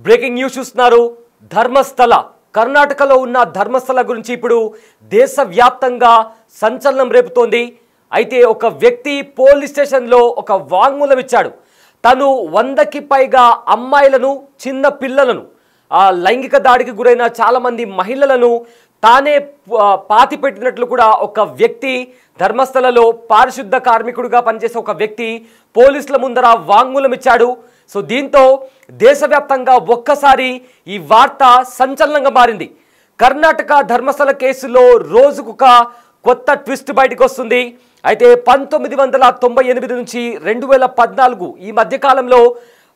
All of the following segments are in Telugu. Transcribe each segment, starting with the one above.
బ్రేకింగ్ న్యూస్ చూస్తున్నారు. ధర్మస్థల కర్ణాటకలో ఉన్న ధర్మస్థల గురించి ఇప్పుడు దేశవ్యాప్తంగా సంచలనం రేపుతోంది. అయితే ఒక వ్యక్తి పోలీస్ స్టేషన్లో ఒక వాంగ్మూలం ఇచ్చాడు. తను 100కి పైగా అమ్మాయిలను, చిన్న పిల్లలను, లైంగిక దాడికి గురైన చాలామంది మహిళలను తానే పాతి పెట్టినట్లు కూడా ఒక వ్యక్తి, ధర్మస్థలలో పారిశుద్ధ కార్మికుడిగా పనిచేసే ఒక వ్యక్తి పోలీసుల ముందర వాంగ్మూలం ఇచ్చాడు. సో దీంతో దేశవ్యాప్తంగా ఒక్కసారి ఈ వార్త సంచలనంగా మారింది. కర్ణాటక ధర్మస్థల కేసులో రోజుకొక కొత్త ట్విస్ట్ బయటకు వస్తుంది. అయితే 1998 నుంచి 2014 ఈ మధ్యకాలంలో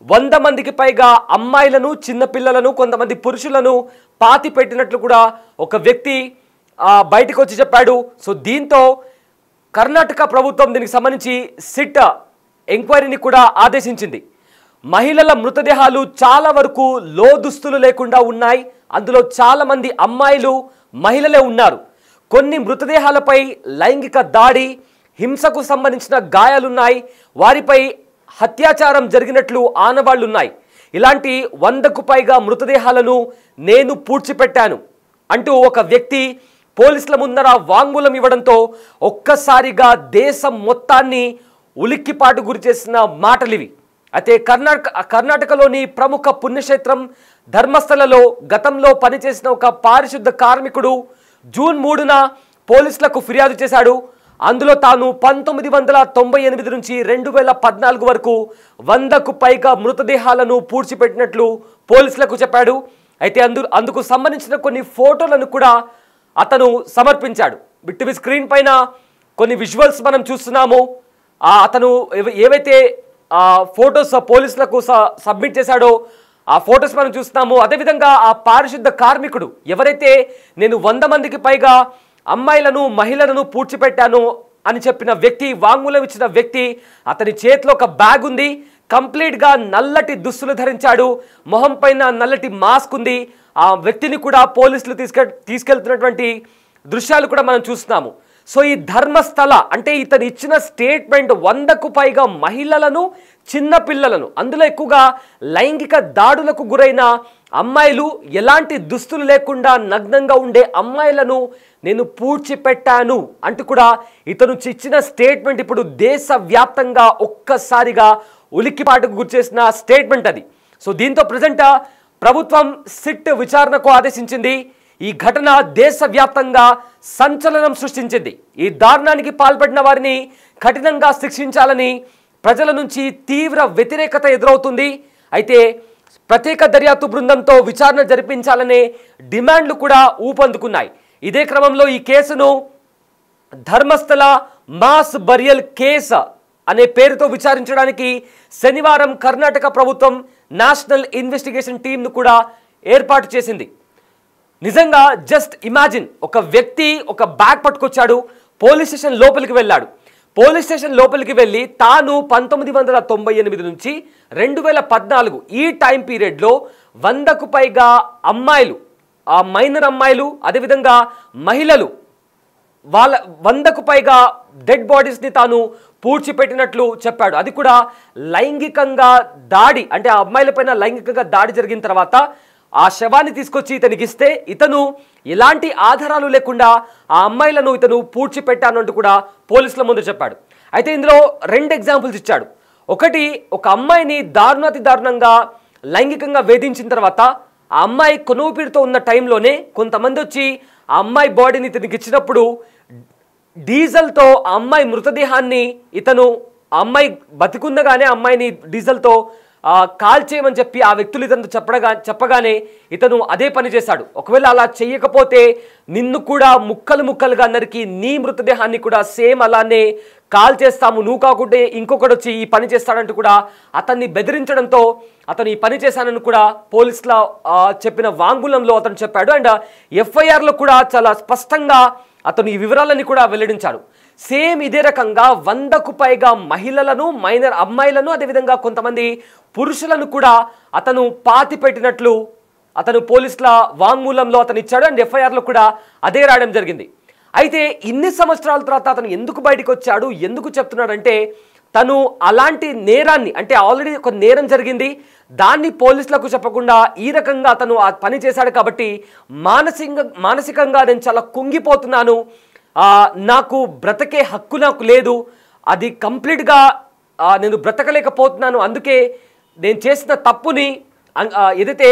100 మందికి పైగా అమ్మాయిలను, చిన్నపిల్లలను, కొంతమంది పురుషులను పాతి పెట్టినట్లు కూడా ఒక వ్యక్తి బయటకు వచ్చి చెప్పాడు. సో దీంతో కర్ణాటక ప్రభుత్వం దీనికి సంబంధించి సిట్ ఎంక్వైరీని కూడా ఆదేశించింది. మహిళల మృతదేహాలు చాలా వరకు లోదుస్తులు లేకుండా ఉన్నాయి. అందులో చాలామంది అమ్మాయిలు, మహిళలే ఉన్నారు. కొన్ని మృతదేహాలపై లైంగిక దాడి, హింసకు సంబంధించిన గాయాలున్నాయి. వారిపై అత్యాచారం జరిగినట్లు ఆనవాళ్లున్నాయి. ఇలాంటి 100కు పైగా మృతదేహాలను నేను పూడ్చిపెట్టాను అంటూ ఒక వ్యక్తి పోలీసుల ముందర వాంగ్మూలం ఇవ్వడంతో ఒక్కసారిగా దేశం మొత్తాన్ని ఉలిక్కిపాటు గురి చేసిన మాటలివి. అయితే కర్ణాటకలోని ప్రముఖ పుణ్యక్షేత్రం ధర్మస్థలలో గతంలో పనిచేసిన ఒక పారిశుద్ధ కార్మికుడు జూన్ 3న పోలీసులకు ఫిర్యాదు చేశాడు. అందులో తాను 1998 నుంచి 2014 వరకు 100కు పైగా మృతదేహాలను పూడ్చిపెట్టినట్లు పోలీసులకు చెప్పాడు. అయితే అందుకు సంబంధించిన కొన్ని ఫోటోలను కూడా అతను సమర్పించాడు. టీవీ స్క్రీన్ పైన కొన్ని విజువల్స్ మనం చూస్తున్నాము. అతను ఏవైతే ఫొటోస్ పోలీసులకు సబ్మిట్ చేశాడో ఆ ఫొటోస్ మనం చూస్తున్నాము. అదేవిధంగా ఆ పారిశుద్ధ కార్మికుడు ఎవరైతే నేను 100 మందికి పైగా అమ్మాయిలను, మహిళలను పూడ్చిపెట్టాను అని చెప్పిన వ్యక్తి, వాంగ్మూలం ఇచ్చిన వ్యక్తి, అతని చేతిలో ఒక బ్యాగ్ ఉంది. కంప్లీట్గా నల్లటి దుస్తులు ధరించాడు. మొహం పైన నల్లటి మాస్క్ ఉంది. ఆ వ్యక్తిని కూడా పోలీసులు తీసుకెళ్తున్నటువంటి దృశ్యాలు కూడా మనం చూస్తున్నాము. సో ఈ ధర్మస్థల అంటే ఇతను ఇచ్చిన స్టేట్మెంట్ 100కు పైగా మహిళలను, చిన్న పిల్లలను, అందులో ఎక్కువగా లైంగిక దాడులకు గురైన అమ్మాయిలు, ఎలాంటి దుస్తులు లేకుండా నగ్నంగా ఉండే అమ్మాయిలను నేను పూడ్చిపెట్టాను అంటూ కూడా ఇతను ఇచ్చిన స్టేట్మెంట్ ఇప్పుడు దేశవ్యాప్తంగా ఒక్కసారిగా ఉలిక్కిపాటుకు గురిచేసిన స్టేట్మెంట్ అది. సో దీంతో ప్రజెంట్ ప్రభుత్వం సిట్ విచారణకు ఆదేశించింది. ఈ ఘటన దేశవ్యాప్తంగా సంచలనం సృష్టించింది. ఈ దారుణానికి పాల్పడిన వారిని కఠినంగా శిక్షించాలని ప్రజల నుంచి తీవ్ర వ్యతిరేకత ఎదురవుతుంది. అయితే ప్రత్యేక దర్యాప్తు బృందంతో విచారణ జరిపించాలనే డిమాండ్లు కూడా ఊపందుకున్నాయి. ఇదే క్రమంలో ఈ కేసును ధర్మస్థల మాస్ బరియల్ కేసు అనే పేరుతో విచారించడానికి శనివారం కర్ణాటక ప్రభుత్వం నేషనల్ ఇన్వెస్టిగేషన్ టీంను కూడా ఏర్పాటు చేసింది. నిజంగా జస్ట్ ఇమాజిన్, ఒక వ్యక్తి ఒక బ్యాగ్ పట్టుకొచ్చాడు, పోలీస్ స్టేషన్ లోపలికి వెళ్ళాడు. పోలీస్ స్టేషన్ లోపలికి వెళ్ళి తాను 1998 నుంచి 2014 ఈ టైం పీరియడ్లో 100కు పైగా అమ్మాయిలు, మైనర్ అమ్మాయిలు, అదేవిధంగా మహిళలు, వాళ్ళ 100కు పైగా డెడ్ బాడీస్ని తాను పూడ్చిపెట్టినట్లు చెప్పాడు. అది కూడా లైంగికంగా దాడి, అంటే ఆ అమ్మాయిలపైన లైంగికంగా దాడి జరిగిన తర్వాత ఆ శవాన్ని తీసుకొచ్చి ఇతనికి ఇస్తే ఇతను ఎలాంటి ఆధారాలు లేకుండా ఆ అమ్మాయిలను ఇతను పూడ్చిపెట్టాను అంటూ కూడా పోలీసుల ముందు చెప్పాడు. అయితే ఇందులో 2 ఎగ్జాంపుల్స్ ఇచ్చాడు. ఒకటి, ఒక అమ్మాయిని దారుణాతి దారుణంగా లైంగికంగా వేధించిన తర్వాత ఆ అమ్మాయి కొనువుపీడుతో ఉన్న టైంలోనే కొంతమంది వచ్చి ఆ అమ్మాయి బాడీని ఇతనికి ఇచ్చినప్పుడు డీజిల్తో ఆ అమ్మాయి మృతదేహాన్ని ఇతను, ఆ అమ్మాయి బతికుండగానే అమ్మాయిని డీజిల్తో కాల్చేయమని చెప్పి ఆ వ్యక్తులు ఇతను చెప్పగానే ఇతను అదే పని చేశాడు. ఒకవేళ అలా చేయకపోతే నిన్ను కూడా ముక్కలు ముక్కలుగా నరికి నీ మృతదేహాన్ని కూడా సేమ్ అలానే కాల్ చేస్తాము, నువ్వు కాకుంటే ఇంకొకటి వచ్చి ఈ పని చేస్తాడంటూ కూడా అతన్ని బెదిరించడంతో అతను ఈ పని చేశానని కూడా పోలీసుల చెప్పిన వాంగ్మూలంలో అతను చెప్పాడు. అండ్ ఎఫ్ఐఆర్లో కూడా చాలా స్పష్టంగా అతను ఈ వివరాలని కూడా వెల్లడించాడు. సేమ్ ఇదే రకంగా 100కు పైగా మహిళలను, మైనర్ అమ్మాయిలను, అదేవిధంగా కొంతమంది పురుషులను కూడా అతను పాతి పెట్టినట్లు అతను పోలీసుల వాంగ్మూలంలో అతను ఇచ్చాడు. అండ్ ఎఫ్ఐఆర్లో కూడా అదే రాయడం జరిగింది. అయితే ఇన్ని సంవత్సరాల తర్వాత అతను ఎందుకు బయటకు వచ్చాడు, ఎందుకు చెప్తున్నాడంటే తను అలాంటి నేరాన్ని, అంటే ఆల్రెడీ ఒక నేరం జరిగింది, దాన్ని పోలీసులకు చెప్పకుండా ఈ రకంగా అతను ఆ పని చేశాడు కాబట్టి మానసికంగా నేను చాలా కుంగిపోతున్నాను, నాకు బ్రతకే హక్కు నాకు లేదు, అది కంప్లీట్గా నేను బ్రతకలేకపోతున్నాను, అందుకే నేను చేసిన తప్పుని ఏదైతే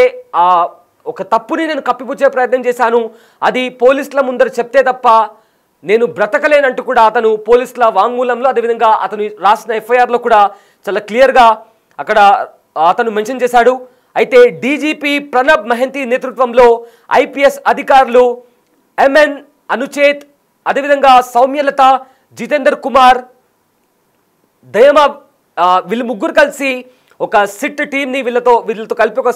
ఒక తప్పుని నేను కప్పిపుచ్చే ప్రయత్నం చేశాను, అది పోలీసుల ముందర చెప్తే తప్ప నేను బ్రతకలేనంటూ కూడా అతను పోలీసుల వాంగ్మూలంలో, అదేవిధంగా అతను రాసిన ఎఫ్ఐఆర్లో కూడా చాలా క్లియర్గా అక్కడ అతను మెన్షన్ చేశాడు. అయితే డీజీపీ ప్రణబ్ మహంతి నేతృత్వంలో ఐపీఎస్ అధికారులు ఎంఎన్ అనుచేత్, అదేవిధంగా సౌమ్యలత, జితేందర్ కుమార్, దయమా, వీళ్ళు ముగ్గురు కలిసి ఒక సిట్ టీంని వీళ్ళతో కలిపి ఒక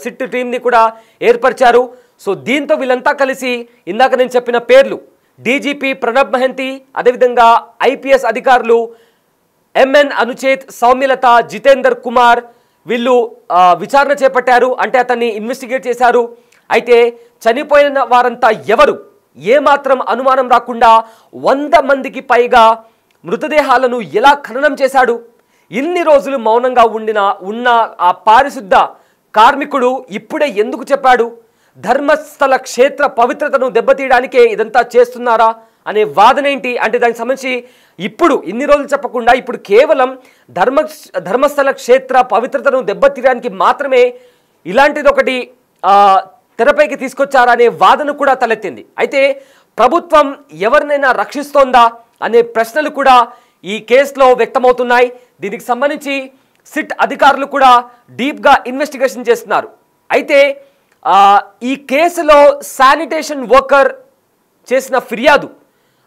సిట్ టీంని కూడా ఏర్పరిచారు. సో దీంతో వీళ్ళంతా కలిసి ఇందాక నేను చెప్పిన పేర్లు డీజీపీ ప్రణబ్ మహంతి, అదేవిధంగా ఐపీఎస్ అధికారులు ఎంఎన్ అనుచేత్, సౌమ్యలత, జితేందర్ కుమార్ వీళ్ళు విచారణ చేపట్టారు, అంటే అతన్ని ఇన్వెస్టిగేట్ చేశారు. అయితే చనిపోయిన వారంతా ఎవరు, ఏమాత్రం అనుమానం రాకుండా 100 మందికి పైగా మృతదేహాలను ఎలా ఖననం చేశాడు, ఇన్ని రోజులు మౌనంగా ఉన్న ఆ పారిశుద్ధ కార్మికుడు ఇప్పుడే ఎందుకు చెప్పాడు, ధర్మస్థల క్షేత్ర పవిత్రతను దెబ్బతీయడానికే ఇదంతా చేస్తున్నారా అనే వాదన ఏంటి, అంటే దానికి సంబంధించి ఇప్పుడు ఇన్ని రోజులు చెప్పకుండా ఇప్పుడు కేవలం ధర్మస్థల క్షేత్ర పవిత్రతను దెబ్బతీయడానికి మాత్రమే ఇలాంటిది ఒకటి తెరపైకి తీసుకొచ్చారా అనే వాదన కూడా తలెత్తింది. అయితే ప్రభుత్వం ఎవరినైనా రక్షిస్తోందా అనే ప్రశ్నలు కూడా ఈ కేసులో వ్యక్తమవుతున్నాయి. దీనికి సంబంధించి సిట్ అధికారులు కూడా డీప్గా ఇన్వెస్టిగేషన్ చేస్తున్నారు. అయితే ఈ కేసులో శానిటేషన్ వర్కర్ చేసిన ఫిర్యాదు,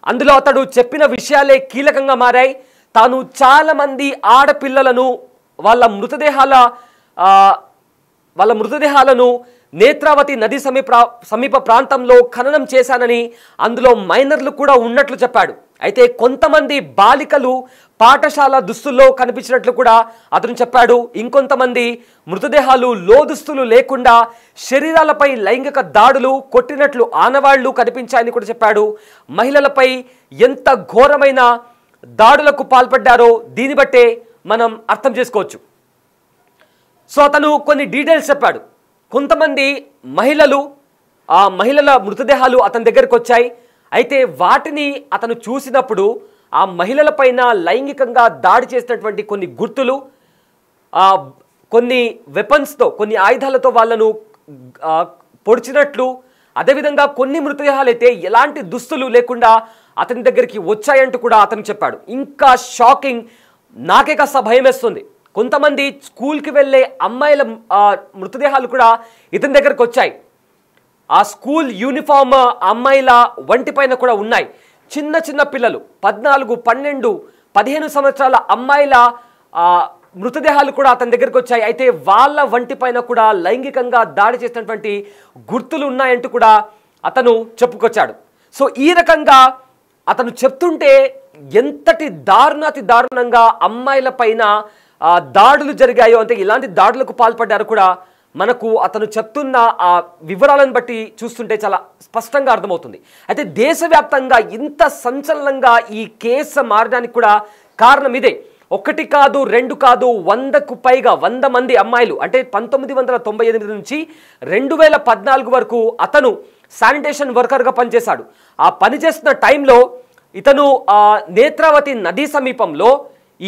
అందులో అతడు చెప్పిన విషయాలే కీలకంగా మారాయి. తాను చాలామంది ఆడపిల్లలను వాళ్ళ మృతదేహాలను నేత్రావతి నది సమీప ప్రాంతంలో ఖననం చేశానని, అందులో మైనర్లు కూడా ఉన్నట్లు చెప్పాడు. అయితే కొంతమంది బాలికలు పాఠశాల దుస్తుల్లో కనిపించినట్లు కూడా అతను చెప్పాడు. ఇంకొంతమంది మృతదేహాలు లోదుస్తులు లేకుండా శరీరాలపై లైంగిక దాడులు కొట్టినట్లు ఆనవాళ్లు కనిపించాయని కూడా చెప్పాడు. మహిళలపై ఎంత ఘోరమైన దాడులకు పాల్పడ్డారో దీన్ని బట్టే మనం అర్థం చేసుకోవచ్చు. సో అతను కొన్ని డీటెయిల్స్ చెప్పాడు. కొంతమంది మహిళల మృతదేహాలు అతని దగ్గరకు వచ్చాయి. అయితే వాటిని అతను చూసినప్పుడు ఆ మహిళల పైన లైంగికంగా దాడి చేసినటువంటి కొన్ని గుర్తులు, కొన్ని వెపన్స్తో, కొన్ని ఆయుధాలతో వాళ్ళను పొడిచినట్లు, అదేవిధంగా కొన్ని మృతదేహాలు అయితే ఎలాంటి దుస్తులు లేకుండా అతని దగ్గరికి వచ్చాయంటూ కూడా అతను చెప్పాడు. ఇంకా షాకింగ్, నాకే కాస్త భయం వేస్తుంది. కొంతమంది స్కూల్కి వెళ్ళే అమ్మాయిల మృతదేహాలు కూడా ఇతని దగ్గరకు వచ్చాయి. ఆ స్కూల్ యూనిఫామ్ అమ్మాయిల వంటిపైన కూడా ఉన్నాయి. చిన్న చిన్న పిల్లలు 14, 12, 15 సంవత్సరాల అమ్మాయిల మృతదేహాలు కూడా అతని దగ్గరకు వచ్చాయి. అయితే వాళ్ళ వంటిపైన కూడా లైంగికంగా దాడి చేసినటువంటి గుర్తులు ఉన్నాయంటూ కూడా అతను చెప్పుకొచ్చాడు. సో ఈ రకంగా అతను చెప్తుంటే ఎంతటి దారుణంగా అమ్మాయిల పైన దాడులు జరిగాయో, అంటే ఇలాంటి దాడులకు పాల్పడ్డారు కూడా మనకు అతను చెప్తున్న ఆ వివరాలను బట్టి చూస్తుంటే చాలా స్పష్టంగా అర్థమవుతుంది. అయితే దేశవ్యాప్తంగా ఇంత సంచలనంగా ఈ కేసు మారడానికి కూడా కారణం ఇదే. 1 కాదు 2 కాదు 100కు పైగా 100 మంది అమ్మాయిలు, అంటే 1998 నుంచి 2014 వరకు అతను శానిటేషన్ వర్కర్గా పనిచేశాడు. ఆ పనిచేస్తున్న టైంలో ఇతను నేత్రావతి నదీ సమీపంలో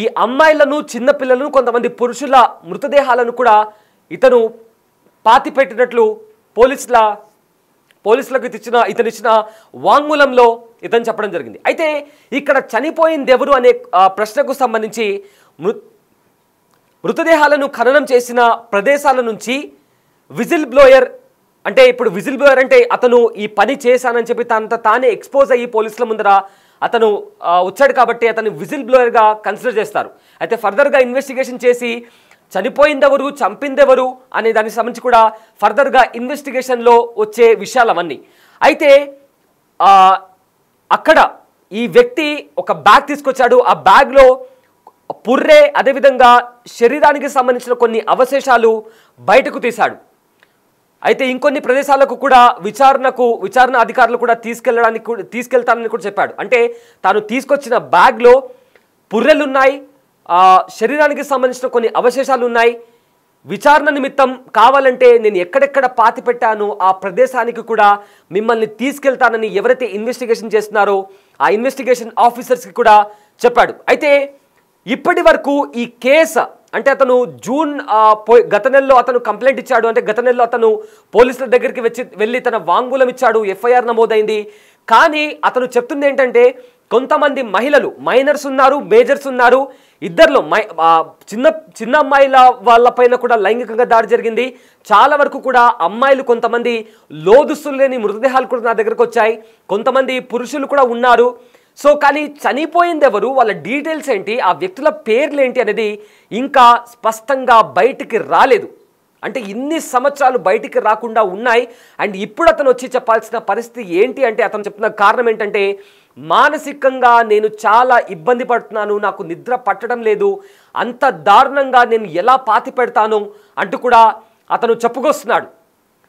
ఈ అమ్మాయిలను, చిన్నపిల్లలను, కొంతమంది పురుషుల మృతదేహాలను కూడా ఇతను పాతిపెట్టినట్లు పోలీసులకు ఇతను ఇచ్చిన వాంగ్మూలంలో ఇతను చెప్పడం జరిగింది. అయితే ఇక్కడ చనిపోయింది ఎవరు అనే ప్రశ్నకు సంబంధించి మృతదేహాలను ఖననం చేసిన ప్రదేశాల నుంచి విజిల్ బ్లోయర్, అంటే ఇప్పుడు విజిల్ బ్లోయర్ అంటే అతను ఈ పని చేశానని చెప్పి తానే ఎక్స్పోజ్ అయ్యి పోలీసుల ముందర అతను వచ్చాడు కాబట్టి అతను విజిల్ బ్లోయర్గా కన్సిడర్ చేస్తారు. అయితే ఫర్దర్గా ఇన్వెస్టిగేషన్ చేసి చనిపోయిందెవరు, చంపిందెవరు అనే దానికి సంబంధించి కూడా ఫర్దర్గా ఇన్వెస్టిగేషన్లో వచ్చే విషయాలు అవన్నీ. అయితే అక్కడ ఈ వ్యక్తి ఒక బ్యాగ్ తీసుకొచ్చాడు. ఆ బ్యాగ్లో పుర్రె, అదేవిధంగా శరీరానికి సంబంధించిన కొన్ని అవశేషాలు బయటకు తీశాడు. అయితే ఇంకొన్ని ప్రదేశాలకు కూడా విచారణ అధికారులు కూడా తీసుకెళ్తానని కూడా చెప్పాడు. అంటే తాను తీసుకొచ్చిన బ్యాగ్లో పుర్రెలున్నాయి, శరీరానికి సంబంధించిన కొన్ని అవశేషాలు ఉన్నాయి. విచారణ నిమిత్తం కావాలంటే నేను ఎక్కడెక్కడ పాతి పెట్టాను ఆ ప్రదేశానికి కూడా మిమ్మల్ని తీసుకెళ్తానని ఎవరైతే ఇన్వెస్టిగేషన్ చేస్తున్నారో ఆ ఇన్వెస్టిగేషన్ ఆఫీసర్స్కి కూడా చెప్పాడు. అయితే ఇప్పటి వరకు ఈ కేసు అంటే అతను గత నెలలో అతను కంప్లైంట్ ఇచ్చాడు, అంటే గత నెలలో అతను పోలీసుల దగ్గరికి వెళ్ళి తన వాంగ్మూలం ఇచ్చాడు, ఎఫ్ఐఆర్ నమోదైంది. కానీ అతను చెప్తుంది ఏంటంటే కొంతమంది మహిళలు, మైనర్స్ ఉన్నారు, మేజర్స్ ఉన్నారు, ఇద్దరిలో చిన్న అమ్మాయిల వాళ్ళపైన కూడా లైంగికంగా దాడి జరిగింది. చాలా వరకు కూడా అమ్మాయిలు కొంతమంది లోదుస్తులు లేని మృతదేహాలు కూడా నా దగ్గరకు వచ్చాయి, కొంతమంది పురుషులు కూడా ఉన్నారు. సో కానీ చనిపోయింది ఎవరు, వాళ్ళ డీటెయిల్స్ ఏంటి, ఆ వ్యక్తుల పేర్లు ఏంటి అనేది ఇంకా స్పష్టంగా బయటికి రాలేదు. అంటే ఇన్ని సంవత్సరాలు బయటికి రాకుండా ఉన్నాయి. అండ్ ఇప్పుడు అతను వచ్చి చెప్పాల్సిన పరిస్థితి ఏంటి అంటే అతను చెప్తున్న కారణం ఏంటంటే మానసికంగా నేను చాలా ఇబ్బంది పడుతున్నాను, నాకు నిద్ర పట్టడం లేదు, అంత దారుణంగా నేను ఎలా పాతి పెడతాను అంటూ కూడా అతను చెప్పుకొస్తున్నాడు.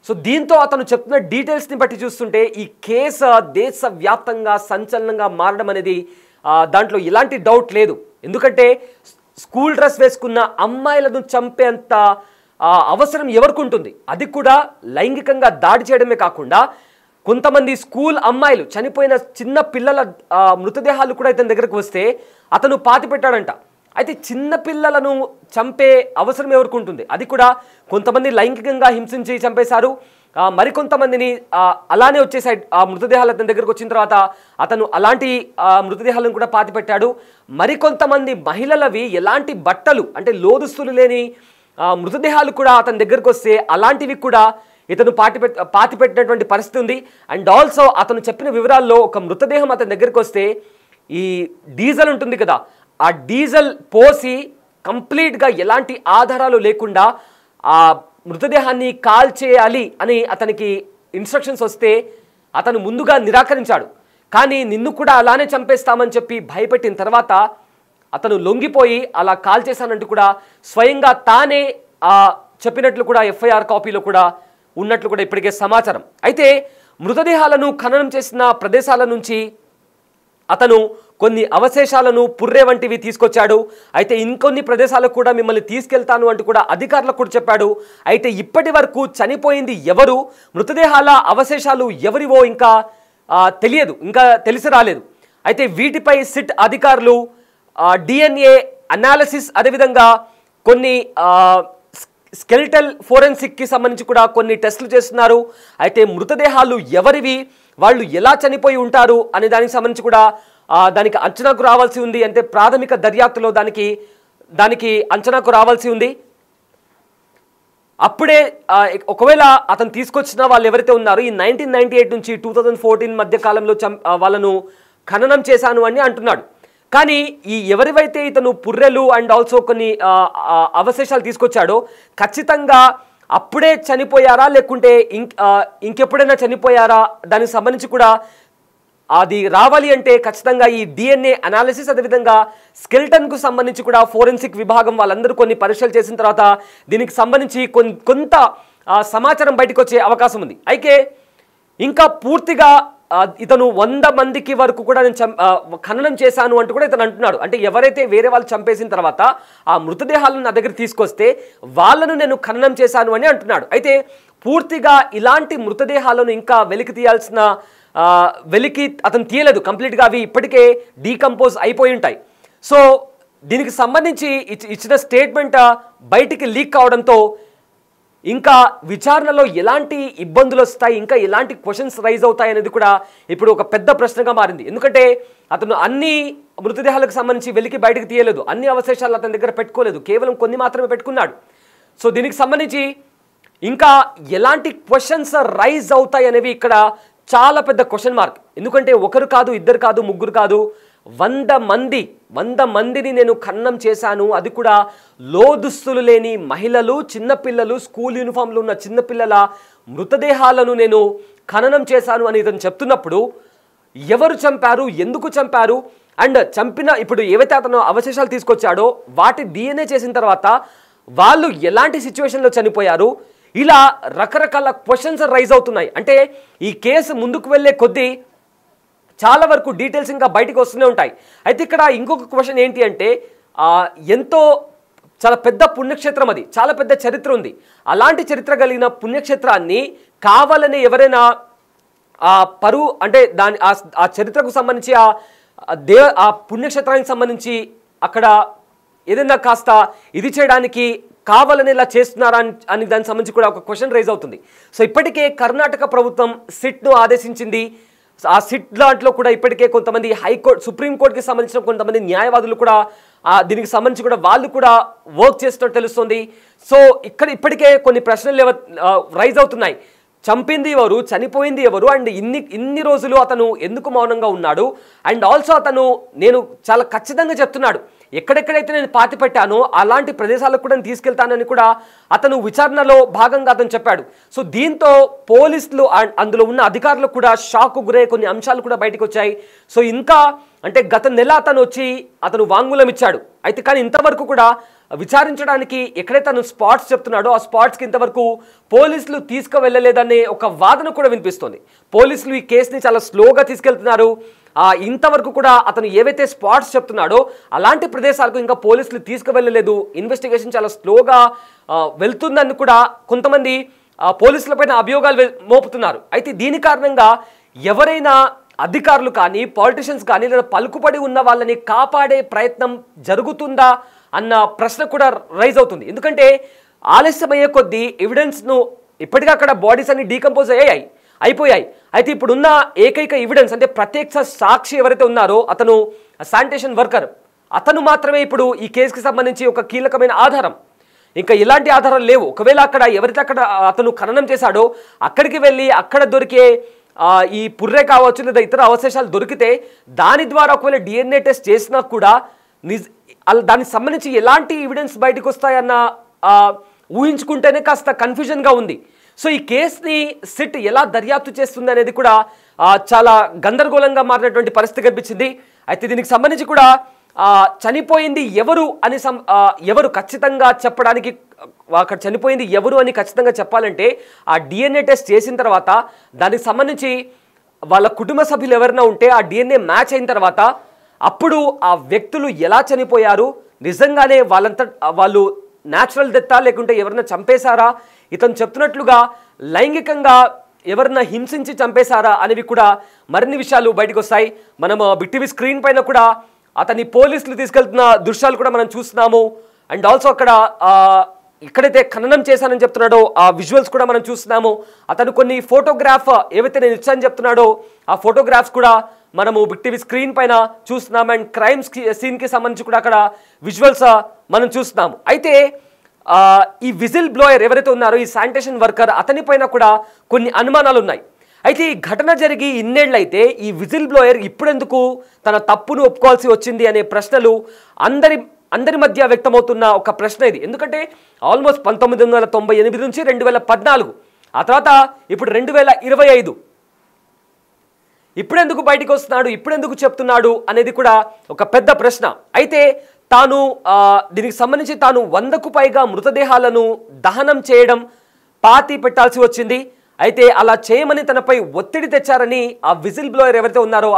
సో దీంతో అతను చెప్తున్న డీటెయిల్స్ని బట్టి చూస్తుంటే ఈ కేసు దేశవ్యాప్తంగా సంచలనంగా మారడం అనేది దాంట్లో ఎలాంటి డౌట్ లేదు. ఎందుకంటే స్కూల్ డ్రెస్ వేసుకున్న అమ్మాయిలను చంపేంత అవసరం ఎవరికి ఉంటుంది, అది కూడా లైంగికంగా దాడి చేయడమే కాకుండా కొంతమంది స్కూల్ అమ్మాయిలు చనిపోయిన చిన్న పిల్లల మృతదేహాలు కూడా ఇతని దగ్గరకు వస్తే అతను పాతి పెట్టాడంట. అయితే చిన్న పిల్లలను చంపే అవసరం ఎవరికి ఉంటుంది, అది కూడా కొంతమంది లైంగికంగా హింసించి చంపేశారు, మరికొంతమందిని అలానే వచ్చేసాయి ఆ మృతదేహాలు అతని దగ్గరకు వచ్చిన తర్వాత అతను అలాంటి మృతదేహాలను కూడా పాతి పెట్టాడు. మరికొంతమంది మహిళలవి ఎలాంటి బట్టలు అంటే లోదుస్తులు లేని మృతదేహాలు కూడా అతని దగ్గరకు వస్తే అలాంటివి కూడా ఇతను పాతి పెట్టినటువంటి పరిస్థితి ఉంది. అండ్ ఆల్సో అతను చెప్పిన వివరాల్లో ఒక మృతదేహం అతని దగ్గరకు వస్తే ఈ డీజిల్ ఉంటుంది కదా, ఆ డీజిల్ పోసి కంప్లీట్గా ఎలాంటి ఆధారాలు లేకుండా ఆ మృతదేహాన్ని కాల్చేయాలి అని అతనికి ఇన్స్ట్రక్షన్స్ వస్తే అతను ముందుగా నిరాకరించాడు. కానీ నిన్ను కూడా అలానే చంపేస్తామని చెప్పి భయపెట్టిన తర్వాత అతను లొంగిపోయి అలా కాల్చేశానంటూ కూడా స్వయంగా తానే చెప్పినట్లు కూడా ఎఫ్ఐఆర్ కాపీలో కూడా ఉన్నట్లు కూడా ఇప్పటికే సమాచారం. అయితే మృతదేహాలను ఖననం చేసిన ప్రదేశాల నుంచి అతను కొన్ని అవశేషాలను పుర్రె వంటివి తీసుకొచ్చాడు. అయితే ఇంకొన్ని ప్రదేశాలకు కూడా మిమ్మల్ని తీసుకెళ్తాను అంటూ కూడా అధికారులకు కూడా చెప్పాడు. అయితే ఇప్పటి వరకు చనిపోయింది ఎవరు, మృతదేహాల అవశేషాలు ఎవరివో ఇంకా తెలియదు, ఇంకా తెలిసి రాలేదు. అయితే వీటిపై సిట్ అధికారులు డిఎన్ఏ అనాలిసిస్ అదేవిధంగా కొన్ని స్కెలిటల్ ఫోరెన్సిక్కి సంబంధించి కూడా కొన్ని టెస్టులు చేస్తున్నారు. అయితే మృతదేహాలు ఎవరివి, వాళ్ళు ఎలా చనిపోయి ఉంటారు అనే దానికి సంబంధించి కూడా దానికి అంచనాకు రావాల్సి ఉంది. అంటే ప్రాథమిక దర్యాప్తులో దానికి అంచనాకు రావాల్సి ఉంది. అప్పుడే ఒకవేళ అతను తీసుకొచ్చిన వాళ్ళు ఎవరైతే ఉన్నారో ఈ 1998 నుంచి 2014 మధ్య కాలంలో వాళ్ళను ఖననం చేశాను అని అంటున్నాడు. కానీ ఈ ఎవరివైతే ఇతను పుర్రెలు అండ్ ఆల్సో కొన్ని అవశేషాలు తీసుకొచ్చాడో ఖచ్చితంగా అప్పుడే చనిపోయారా లేకుంటే ఇంకెప్పుడైనా చనిపోయారా దానికి సంబంధించి కూడా అది రావాలి అంటే ఖచ్చితంగా ఈ డిఎన్ఏ అనాలిసిస్ అదేవిధంగా స్కెల్టన్కు సంబంధించి కూడా ఫోరెన్సిక్ విభాగం వాళ్ళందరూ కొన్ని పరీక్షలు చేసిన తర్వాత దీనికి సంబంధించి కొంత సమాచారం బయటకు వచ్చే అవకాశం ఉంది. అయితే ఇంకా పూర్తిగా ఇతను 100 మందికి వరకు కూడా నేను ఖననం చేశాను అంటూ కూడా ఇతను అంటున్నాడు. అంటే ఎవరైతే వేరే వాళ్ళు చంపేసిన తర్వాత ఆ మృతదేహాలను నా దగ్గర తీసుకొస్తే వాళ్ళను నేను ఖననం చేశాను అని అంటున్నాడు. అయితే పూర్తిగా ఇలాంటి మృతదేహాలను ఇంకా వెలికి అతను తీయలేదు కంప్లీట్గా, అవి ఇప్పటికే డీకంపోజ్ అయిపోయి ఉంటాయి. సో దీనికి సంబంధించి ఇచ్చిన స్టేట్మెంట్ బయటికి లీక్ కావడంతో ఇంకా విచారణలో ఎలాంటి ఇబ్బందులు వస్తాయి, ఇంకా ఎలాంటి క్వశ్చన్స్ రైజ్ అవుతాయి అనేది కూడా ఇప్పుడు ఒక పెద్ద ప్రశ్నగా మారింది. ఎందుకంటే అతను అన్ని మృతదేహాలకు సంబంధించి వెలికి బయటకు తీయలేదు, అన్ని అవశేషాలు అతని దగ్గర పెట్టుకోలేదు, కేవలం కొన్ని మాత్రమే పెట్టుకున్నాడు. సో దీనికి సంబంధించి ఇంకా ఎలాంటి క్వశ్చన్స్ రైజ్ అవుతాయి అనేవి ఇక్కడ చాలా పెద్ద క్వశ్చన్ మార్క్. ఎందుకంటే ఒకరు కాదు, ఇద్దరు కాదు, ముగ్గురు కాదు, 100 మందిని నేను ఖననం చేశాను. అది కూడా లోదుస్తులు లేని మహిళలు, చిన్నపిల్లలు, స్కూల్ యూనిఫామ్లు ఉన్న చిన్నపిల్లల మృతదేహాలను నేను ఖననం చేశాను అని ఇతను చెప్తున్నప్పుడు ఎవరు చంపారు, ఎందుకు చంపారు, అండ్ చంపిన ఇప్పుడు ఏవైతే అతను అవశేషాలు తీసుకొచ్చాడో వాటి డిఎన్ఏ చేసిన తర్వాత వాళ్ళు ఎలాంటి సిచ్యువేషన్లో చనిపోయారు, ఇలా రకరకాల క్వశ్చన్స్ రైజ్ అవుతున్నాయి. అంటే ఈ కేసు ముందుకు వెళ్ళే కొద్దీ చాలా వరకు డీటెయిల్స్ ఇంకా బయటకు వస్తూనే ఉంటాయి. అయితే ఇక్కడ ఇంకొక క్వశ్చన్ ఏంటి అంటే ఎంతో చాలా పెద్ద పుణ్యక్షేత్రం, అది చాలా పెద్ద చరిత్ర ఉంది. అలాంటి చరిత్ర కలిగిన పుణ్యక్షేత్రాన్ని కావాలని ఎవరైనా పరువు అంటే ఆ చరిత్రకు సంబంధించి ఆ పుణ్యక్షేత్రానికి సంబంధించి అక్కడ ఏదైనా కాస్త ఇది చేయడానికి కావాలని ఇలా చేస్తున్నారా అని దానికి సంబంధించి కూడా ఒక క్వశ్చన్ రైజ్ అవుతుంది. సో ఇప్పటికే కర్ణాటక ప్రభుత్వం సిట్ను ఆదేశించింది. ఆ సిట్ దాంట్లో కూడా ఇప్పటికే కొంతమంది హైకోర్టు, సుప్రీంకోర్టుకి సంబంధించిన కొంతమంది న్యాయవాదులు కూడా దీనికి సంబంధించి కూడా వాళ్ళు కూడా వర్క్ చేస్తున్నట్టు తెలుస్తుంది. సో ఇప్పటికే కొన్ని ప్రశ్నలు రైజ్ అవుతున్నాయి. చంపింది ఎవరు, చనిపోయింది ఎవరు, అండ్ ఇన్ని రోజులు అతను ఎందుకు మౌనంగా ఉన్నాడు, అండ్ ఆల్సో అతను నేను చాలా ఖచ్చితంగా చెప్తున్నాడు ఎక్కడెక్కడైతే నేను పాతి పెట్టానో అలాంటి ప్రదేశాలకు కూడా నేను తీసుకెళ్తానని కూడా అతను విచారణలో భాగంగా అతను చెప్పాడు. సో దీంతో పోలీసులు అందులో ఉన్న అధికారులకు కూడా షాక్ గురయ్యే కొన్ని అంశాలు కూడా బయటకు వచ్చాయి. సో ఇంకా అంటే గత నెల అతను వాంగ్మూలం ఇచ్చాడు. అయితే కానీ ఇంతవరకు కూడా విచారించడానికి ఎక్కడైతే తను స్పాట్స్ చెప్తున్నాడో ఆ స్పాట్స్కి ఇంతవరకు పోలీసులు తీసుకువెళ్ళలేదనే ఒక వాదన కూడా వినిపిస్తుంది. పోలీసులు ఈ కేసుని చాలా స్లోగా తీసుకెళ్తున్నారు. ఇంతవరకు కూడా అతను ఏవైతే స్పాట్స్ చెప్తున్నాడో అలాంటి ప్రదేశాలకు ఇంకా పోలీసులు తీసుకువెళ్ళలేదు. ఇన్వెస్టిగేషన్ చాలా స్లోగా వెళ్తుందని కూడా కొంతమంది పోలీసులపైన అభియోగాలు మోపుతున్నారు. అయితే దీని కారణంగా ఎవరైనా అధికారులు కానీ పాలిటిషియన్స్ కానీ లేదా పలుకుబడి ఉన్న వాళ్ళని కాపాడే ప్రయత్నం జరుగుతుందా అన్న ప్రశ్న కూడా రైజ్ అవుతుంది. ఎందుకంటే ఆలస్యమయ్యే కొద్దీ ఎవిడెన్స్ను ఇప్పటికీ అక్కడ బాడీస్ అన్ని డీకంపోజ్ అయిపోయాయి. అయితే ఇప్పుడున్న ఏకైక ఎవిడెన్స్ అంటే ప్రత్యక్ష సాక్షి ఎవరైతే ఉన్నారో అతను శానిటేషన్ వర్కర్, అతను మాత్రమే ఇప్పుడు ఈ కేసుకి సంబంధించి ఒక కీలకమైన ఆధారం. ఇంకా ఎలాంటి ఆధారాలు లేవు. ఒకవేళ ఎవరైతే అతను ఖననం చేశాడో అక్కడికి వెళ్ళి అక్కడ దొరికే ఈ పుర్రె కావచ్చు లేదా ఇతర అవశేషాలు దొరికితే దాని ద్వారా ఒకవేళ DNA టెస్ట్ చేసినా కూడా దానికి సంబంధించి ఎలాంటి ఎవిడెన్స్ బయటకు వస్తాయన్న ఊహించుకుంటేనే కాస్త కన్ఫ్యూజన్గా ఉంది. సో ఈ కేసుని సిట్ ఎలా దర్యాప్తు చేస్తుంది అనేది కూడా చాలా గందరగోళంగా మారినటువంటి పరిస్థితి కనిపించింది. అయితే దీనికి సంబంధించి కూడా చనిపోయింది ఎవరు అని ఎవరు ఖచ్చితంగా చెప్పడానికి అక్కడ చనిపోయింది ఎవరు అని ఖచ్చితంగా చెప్పాలంటే ఆ DNA టెస్ట్ చేసిన తర్వాత దానికి సంబంధించి వాళ్ళ కుటుంబ సభ్యులు ఎవరైనా ఉంటే ఆ DNA మ్యాచ్ అయిన తర్వాత అప్పుడు ఆ వ్యక్తులు ఎలా చనిపోయారు, నిజంగానే వాళ్ళు న్యాచురల్ డెత్తా లేకుంటే ఎవరైనా చంపేశారా, ఇతను చెప్తున్నట్లుగా లైంగికంగా ఎవరైనా హింసించి చంపేశారా అనేవి కూడా మరిన్ని విషయాలు బయటకు వస్తాయి. మనం బిగ్ టీవీ స్క్రీన్ పైన కూడా అతని పోలీసులు తీసుకెళ్తున్న దృశ్యాలు కూడా మనం చూస్తున్నాము. అండ్ ఆల్సో ఎక్కడైతే ఖననం చేశానని చెప్తున్నాడో ఆ విజువల్స్ కూడా మనం చూస్తున్నాము. అతను కొన్ని ఫోటోగ్రాఫ్ ఏవైతే నేను ఇచ్చానని చెప్తున్నాడో ఆ ఫోటోగ్రాఫ్స్ కూడా మనము బిగ్ టీవీ స్క్రీన్ పైన చూస్తున్నాము. అండ్ క్రైమ్ సీన్కి సంబంధించి కూడా అక్కడ విజువల్స్ మనం చూస్తున్నాము. అయితే ఈ విజిల్ బ్లోయర్ ఎవరైతే ఉన్నారో ఈ శానిటేషన్ వర్కర్ అతని పైన కూడా కొన్ని అనుమానాలు ఉన్నాయి. అయితే ఈ ఘటన జరిగి ఇన్నేళ్ళైతే ఈ విజిల్ బ్లోయర్ ఇప్పుడెందుకు తన తప్పును ఒప్పుకోవాల్సి వచ్చింది అనే ప్రశ్నలు అందరి మధ్య వ్యక్తమవుతున్న ఒక ప్రశ్న ఇది. ఎందుకంటే ఆల్మోస్ట్ 1998 నుంచి 2014, ఆ తర్వాత ఇప్పుడు 2025 ఇప్పుడెందుకు బయటికి వస్తున్నాడు, ఇప్పుడెందుకు చెప్తున్నాడు అనేది కూడా ఒక పెద్ద ప్రశ్న. అయితే దీనికి సంబంధించి తాను 100కు పైగా మృతదేహాలను దహనం చేయడం, పాతి పెట్టాల్సి వచ్చింది. అయితే అలా చేయమని తనపై ఒత్తిడి తెచ్చారని ఆ విజిల్ బ్లోయర్ ఎవరైతే ఉన్నారో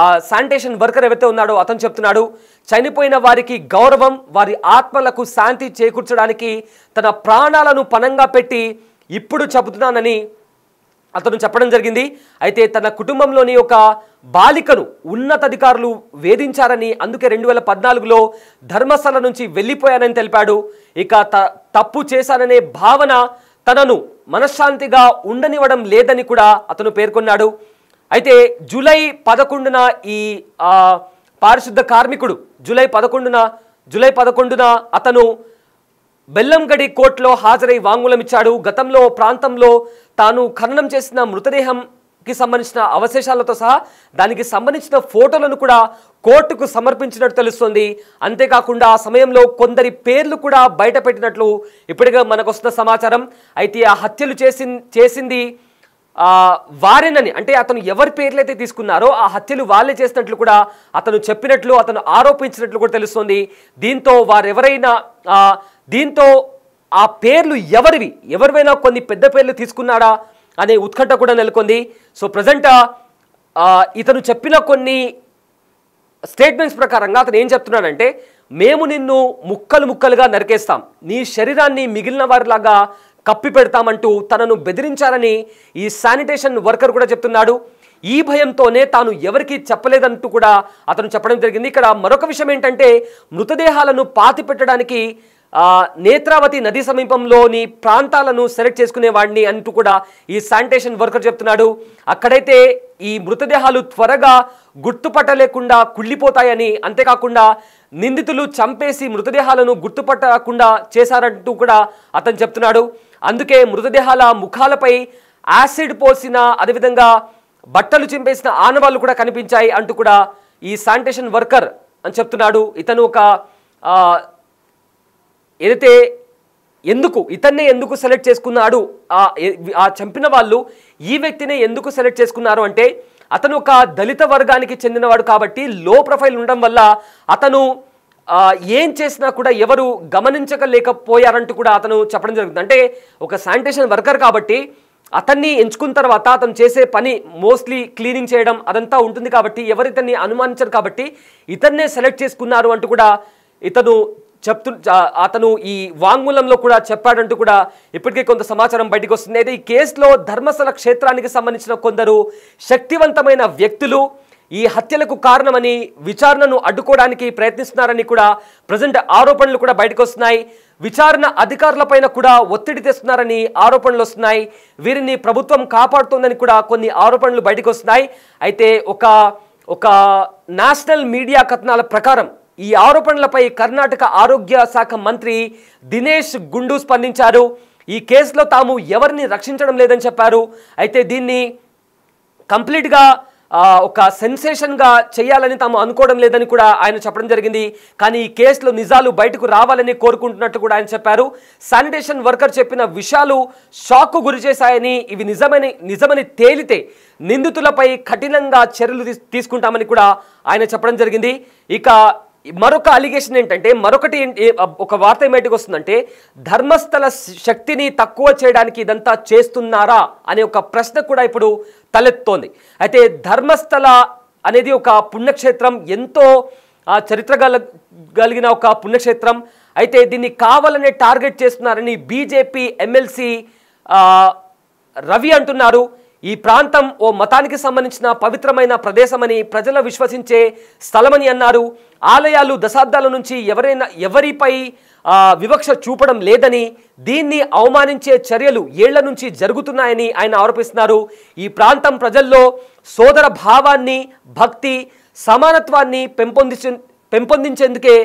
ఆ శానిటేషన్ వర్కర్ ఎవరైతే ఉన్నాడో అతను చెప్తున్నాడు. చనిపోయిన వారికి గౌరవం, వారి ఆత్మలకు శాంతి చేకూర్చడానికి తన ప్రాణాలను పణంగా పెట్టి ఇప్పుడు చెబుతున్నానని అతను చెప్పడం జరిగింది. అయితే తన కుటుంబంలోని ఒక బాలికను ఉన్నతాధికారులు వేధించారని, అందుకే 2014లో ధర్మస్థల నుంచి వెళ్ళిపోయానని తెలిపాడు. ఇక తప్పు చేశాననే భావన తనను మనశ్శాంతిగా ఉండనివ్వడం లేదని కూడా అతను పేర్కొన్నాడు. అయితే జూలై 11న ఈ పారిశుద్ధ కార్మికుడు జూలై 11న అతను బెల్లంగడి కోర్టులో హాజరై వాంగ్మూలం ఇచ్చాడు. గతంలో ప్రాంతంలో తాను ఖననం చేసిన మృతదేహంకి సంబంధించిన అవశేషాలతో సహా దానికి సంబంధించిన ఫోటోలను కూడా కోర్టుకు సమర్పించినట్టు తెలుస్తుంది. అంతేకాకుండా ఆ సమయంలో కొందరి పేర్లు కూడా బయట పెట్టినట్లు ఇప్పటికే మనకు వస్తున్న సమాచారం. అయితే ఆ హత్యలు చేసింది వారేనని, అంటే అతను ఎవరి పేర్లైతే తీసుకున్నారో ఆ హత్యలు వాళ్ళే చేసినట్లు కూడా అతను చెప్పినట్లు, అతను ఆరోపించినట్లు కూడా తెలుస్తుంది. దీంతో ఆ పేర్లు ఎవరివైనా కొన్ని పెద్ద పేర్లు తీసుకున్నాడా అనే ఉత్కంఠ కూడా నెలకొంది. సో ప్రజెంట్ ఇతను చెప్పిన కొన్ని స్టేట్మెంట్స్ ప్రకారంగా అతను ఏం చెప్తున్నాడంటే మేము నిన్ను ముక్కలు ముక్కలుగా నరికేస్తాం, నీ శరీరాన్ని మిగిలిన వారిలాగా కప్పి పెడతామంటూ తనను బెదిరించారని ఈ శానిటేషన్ వర్కర్ కూడా చెప్తున్నాడు. ఈ భయంతోనే తాను ఎవరికి చెప్పలేదంటూ కూడా అతను చెప్పడం జరిగింది. ఇక్కడ మరొక విషయం ఏంటంటే, మృతదేహాలను పాతి పెట్టడానికి నేత్రావతి నది సమీపంలోని ప్రాంతాలను సెలెక్ట్ చేసుకునేవాడిని అంటూ కూడా ఈ శానిటేషన్ వర్కర్ చెప్తున్నాడు. అక్కడైతే ఈ మృతదేహాలు త్వరగా గుర్తుపట్టలేకుండా కుళ్ళిపోతాయని, అంతేకాకుండా నిందితులు చంపేసి మృతదేహాలను గుర్తుపట్టకుండా చేశారంటూ కూడా అతను చెప్తున్నాడు. అందుకే మృతదేహాల ముఖాలపై యాసిడ్ పోసిన, అదేవిధంగా బట్టలు చింపేసిన ఆనవాళ్లు కూడా కనిపించాయి అంటూ కూడా ఈ శానిటేషన్ వర్కర్ అని చెప్తున్నాడు. ఇతను ఒక ఏదైతే ఇతన్నే ఎందుకు సెలెక్ట్ చేసుకున్నాడు, ఆ చంపిన వాళ్ళు ఈ వ్యక్తినే ఎందుకు సెలెక్ట్ చేసుకున్నారు అంటే, అతను ఒక దళిత వర్గానికి చెందినవాడు కాబట్టి లో ప్రొఫైల్ ఉండడం వల్ల అతను ఏం చేసినా కూడా ఎవరు గమనించలేకపోయారంటూ కూడా అతను చెప్పడం జరుగుతుంది. అంటే ఒక శానిటేషన్ వర్కర్ కాబట్టి అతన్ని ఎంచుకున్న తర్వాత అతను చేసే పని మోస్ట్లీ క్లీనింగ్ చేయడం అదంతా ఉంటుంది కాబట్టి ఎవరు ఇతన్ని అనుమానించరు కాబట్టి ఇతన్నే సెలెక్ట్ చేసుకున్నారు అంటూ కూడా అతను ఈ వాంగ్మూలంలో కూడా చెప్పాడంటూ కూడా ఇప్పటికే కొంత సమాచారం బయటకు వస్తుంది. అయితే ఈ కేసులో ధర్మస్థల క్షేత్రానికి సంబంధించిన కొందరు శక్తివంతమైన వ్యక్తులు ఈ హత్యలకు కారణమని విచారణను అడ్డుకోవడానికి ప్రయత్నిస్తున్నారని కూడా ప్రజెంట్ ఆరోపణలు కూడా బయటకు వస్తున్నాయి. విచారణ అధికారులపైన కూడా ఒత్తిడి తెస్తున్నారని ఆరోపణలు వస్తున్నాయి. వీరిని ప్రభుత్వం కాపాడుతోందని కూడా కొన్ని ఆరోపణలు బయటకు వస్తున్నాయి. అయితే ఒక నేషనల్ మీడియా కథనాల ప్రకారం ఈ ఆరోపణలపై కర్ణాటక ఆరోగ్య శాఖ మంత్రి దినేష్ గుండు స్పందించారు. ఈ కేసులో తాము ఎవరిని రక్షించడం లేదని చెప్పారు. అయితే దీన్ని కంప్లీట్గా ఒక సెన్సేషన్గా చేయాలని తాము అనుకోవడం లేదని కూడా ఆయన చెప్పడం జరిగింది. కానీ ఈ కేసులో నిజాలు బయటకు రావాలని కోరుకుంటున్నట్టు కూడా ఆయన చెప్పారు. శానిటేషన్ వర్కర్ చెప్పిన విషయాలు షాక్కు గురి చేశాయని, ఇవి నిజమని తేలితే నిందితులపై కఠినంగా చర్యలు తీసుకుంటామని కూడా ఆయన చెప్పడం జరిగింది. ఇక మరొక అలిగేషన్ ఏంటంటే, ఒక వార్త బయటకు వస్తుందంటే, ధర్మస్థల శక్తిని తక్కువ చేయడానికి ఇదంతా చేస్తున్నారా అనే ఒక ప్రశ్న కూడా ఇప్పుడు తలెత్తుతోంది. అయితే ధర్మస్థల అనేది ఒక పుణ్యక్షేత్రం, ఎంతో చరిత్ర కలిగిన ఒక పుణ్యక్షేత్రం. అయితే దీన్ని కావాలనే టార్గెట్ చేస్తున్నారని బీజేపీ ఎమ్మెల్సీ రవి అంటున్నారు. ఈ ప్రాంతం ఓ మతానికి సంబంధించిన పవిత్రమైన ప్రదేశమని, ప్రజలు విశ్వసించే స్థలమని అన్నారు. ఆలయాలు దశాబ్దాల నుంచి ఎవరిపై వివక్ష చూపడం లేదని, దీన్ని అవమానించే చర్యలు ఏళ్ల నుంచి జరుగుతున్నాయని ఆయన ఆరోపిస్తున్నారు. ఈ ప్రాంతం ప్రజల్లో సోదర భావాన్ని, భక్తి, సమానత్వాన్ని పెంపొందించేందుకే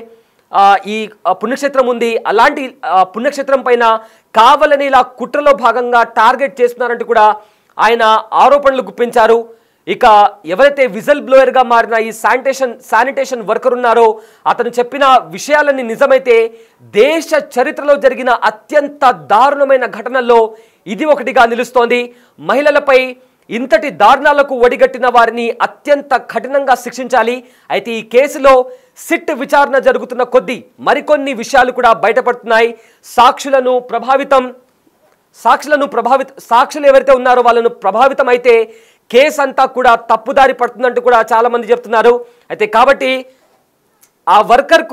ఈ పుణ్యక్షేత్రం ఉంది. అలాంటి పుణ్యక్షేత్రం పైన కావాలని ఇలా కుట్రలో భాగంగా టార్గెట్ చేస్తున్నారంటూ కూడా ఆయన ఆరోపణలు గుప్పించారు. ఇక ఎవరైతే విజిల్ బ్లోయర్గా మారిన ఈ శానిటేషన్ వర్కర్ ఉన్నారో అతను చెప్పిన విషయాలన్నీ నిజమైతే దేశ చరిత్రలో జరిగిన అత్యంత దారుణమైన ఘటనల్లో ఇది ఒకటిగా నిలుస్తోంది. మహిళలపై ఇంతటి దారుణాలకు ఒడిగట్టిన వారిని అత్యంత కఠినంగా శిక్షించాలి. అయితే ఈ కేసులో సిట్ విచారణ జరుగుతున్న కొద్దీ మరికొన్ని విషయాలు కూడా బయటపడుతున్నాయి. సాక్షులు ఎవరైతే ఉన్నారో వాళ్ళను ప్రభావితం అయితే కేసు అంతా కూడా తప్పుదారి పడుతుందంటూ కూడా చాలా మంది చెప్తున్నారు. అయితే కాబట్టి ఆ వర్కర్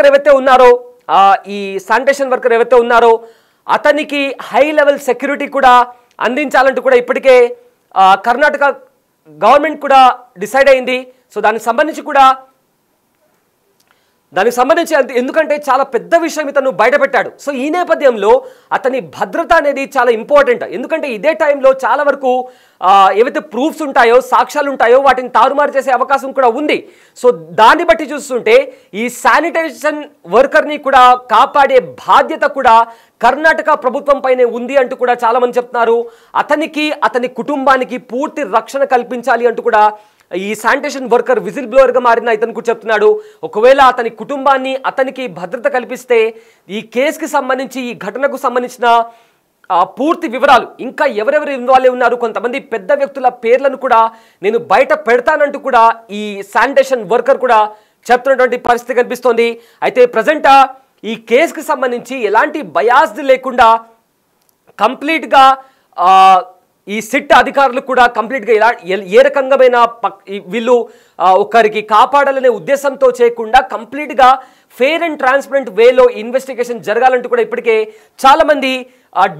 ఎవరైతే ఉన్నారో, ఈ శానిటేషన్ వర్కర్ ఎవరైతే ఉన్నారో అతనికి హై లెవెల్ సెక్యూరిటీ కూడా అందించాలంటూ కూడా ఇప్పటికే కర్ణాటక గవర్నమెంట్ కూడా డిసైడ్ అయింది. సో దానికి సంబంధించి ఎందుకంటే చాలా పెద్ద విషయం ఇతను బయటపెట్టాడు. సో ఈ నేపథ్యంలో అతని భద్రత అనేది చాలా ఇంపార్టెంట్. ఎందుకంటే ఇదే టైంలో చాలా వరకు ఏవైతే ప్రూఫ్స్ ఉంటాయో, సాక్ష్యాలు ఉంటాయో వాటిని తారుమారు చేసే అవకాశం కూడా ఉంది. సో దాన్ని బట్టి చూస్తుంటే ఈ శానిటేషన్ వర్కర్ని కూడా కాపాడే బాధ్యత కూడా కర్ణాటక ప్రభుత్వం పైనే ఉంది అంటూ కూడా చాలా మంది చెప్తున్నారు. అతని కుటుంబానికి పూర్తి రక్షణ కల్పించాలి అంటూ కూడా ఈ శానిటేషన్ వర్కర్ విజిల్ బ్లోయర్గా మారిన ఇతను కూడా చెప్తున్నాడు. ఒకవేళ అతని కుటుంబాన్ని, అతనికి భద్రత కల్పిస్తే ఈ కేసుకి సంబంధించి, ఈ ఘటనకు సంబంధించిన పూర్తి వివరాలు, ఇంకా ఎవరెవరు ఇన్వాల్వ్ ఉన్నారు, కొంతమంది పెద్ద వ్యక్తుల పేర్లను కూడా నేను బయట పెడతానంటూ కూడా ఈ శానిటేషన్ వర్కర్ కూడా చెప్తున్నటువంటి పరిస్థితి కనిపిస్తోంది. అయితే ప్రజెంట్ ఈ కేసుకి సంబంధించి ఎలాంటి బయాస్డ్ లేకుండా కంప్లీట్గా ఈ సిట్ అధికారులు కూడా కంప్లీట్గా ఏ రకంగామైన వీళ్ళు ఒకరికి కాపాడాలనే ఉద్దేశంతో చేయకుండా కంప్లీట్గా ఫెయిర్ అండ్ ట్రాన్స్పరెంట్ వేలో ఇన్వెస్టిగేషన్ జరగాలంటూ కూడా ఇప్పటికే చాలా మంది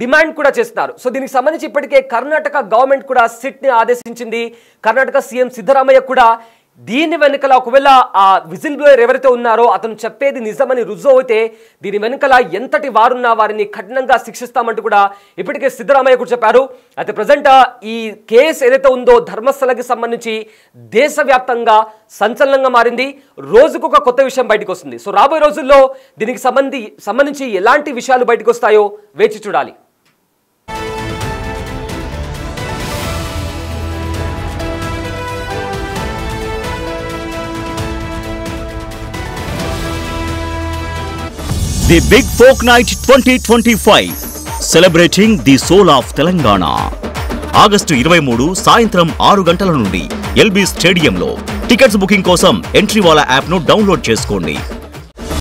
డిమాండ్ కూడా చేస్తున్నారు. సో దీనికి సంబంధించి ఇప్పటికే కర్ణాటక గవర్నమెంట్ కూడా సిట్ని ఆదేశించింది. కర్ణాటక సీఎం సిద్ధరామయ్య కూడా దీని వెనుకల ఒకవేళ ఆ విజిల్ బ్లోయర్ ఎవరైతే ఉన్నారో అతను చెప్పేది నిజమని రుజువు అయితే దీని వెనుకల ఎంతటి వారున్నా వారిని కఠినంగా శిక్షిస్తామంటూ కూడా ఇప్పటికే సిద్ధరామయ్య కూడా చెప్పారు. అయితే ప్రజెంట్ ఈ కేసు ఏదైతే ఉందో ధర్మస్థలకి సంబంధించి దేశవ్యాప్తంగా సంచలనంగా మారింది. రోజుకు ఒక కొత్త విషయం బయటకు వస్తుంది. సో రాబోయే రోజుల్లో దీనికి సంబంధించి ఎలాంటి విషయాలు బయటకు వస్తాయో వేచి చూడాలి. The Big Folk Night 2025 celebrating the soul of Telangana. August 23 సాయంత్రం 6 గంటల నుండి ఎల్బీ స్టేడియంలో. టికెట్స్ బుకింగ్ కోసం ఎంట్రీ వాలా యాప్ను డౌన్లోడ్ చేసుకోండి.